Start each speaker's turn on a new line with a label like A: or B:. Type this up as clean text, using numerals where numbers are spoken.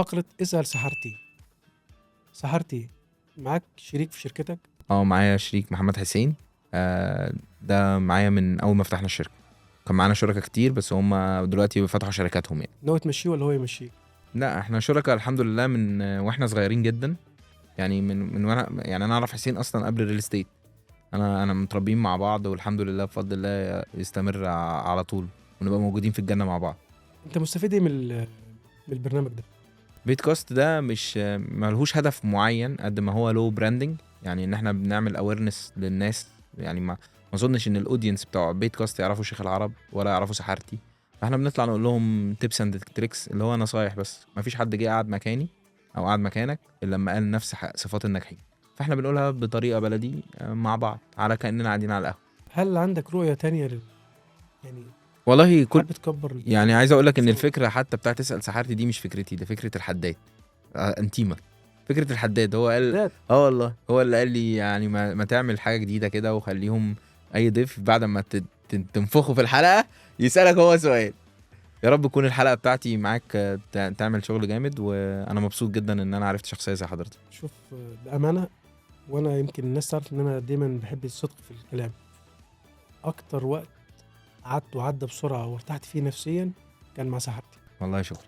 A: فقرة اسأل سحرتي معاك شريك في شركتك؟
B: معايا شريك محمد حسين. ده معايا من اول ما فتحنا الشركه. كان معانا شركاء كتير بس هم دلوقتي فتحوا شركاتهم يعني.
A: ناوي تمشيه ولا هو يمشيك؟
B: لا احنا شركاء الحمد لله من واحنا صغيرين جدا. يعني من وانا يعني انا اعرف حسين اصلا قبل الريل استيت. انا متربيين مع بعض والحمد لله بفضل الله يستمر على طول ونبقى موجودين في الجنه مع بعض.
A: انت مستفيد ايه من البرنامج ده؟
B: بيت كاست ده مش ملهوش هدف معين قد ما هو لو براندنج، يعني ان احنا بنعمل اويرنس للناس. يعني ما اظنش ان الاودينس بتوع بيت كاست يعرفوا شيخ العرب ولا يعرفوا سحارتي. فاحنا بنطلع نقول لهم تيبس اند تريكس اللي هو نصايح بس. ما فيش حد جه قعد مكاني او قعد مكانك الا لما قال نفس صفات الناجحين. فاحنا بنقولها بطريقه بلدي مع بعض على كاننا قاعدين على القهوه.
A: هل عندك رؤية تانية يعني
B: والله
A: حابب تكبر
B: يعني عايز اقول لك ان
A: شغل؟
B: الفكره حتى بتاعت تسال سحارتي دي مش فكرتي، ده فكره الحداد. انتيمه فكره الحداد. هو قال
A: حداد.
B: والله هو اللي قال لي يعني ما تعمل حاجه جديده كده وخليهم اي ضيف بعد ما تنفخه في الحلقه يسالك هو سؤال. يا رب تكون الحلقه بتاعتي معاك تعمل شغل جامد، وانا مبسوط جدا ان انا عرفت شخصيه زي حضرتك.
A: شوف، بأمانة وانا يمكن الناس تعرف ان انا دايما بحب الصدق في الكلام. اكتر وقت قعدت وعدى بسرعة وارتحت فيه نفسيا كان مع سحرتي.
B: والله شكرا.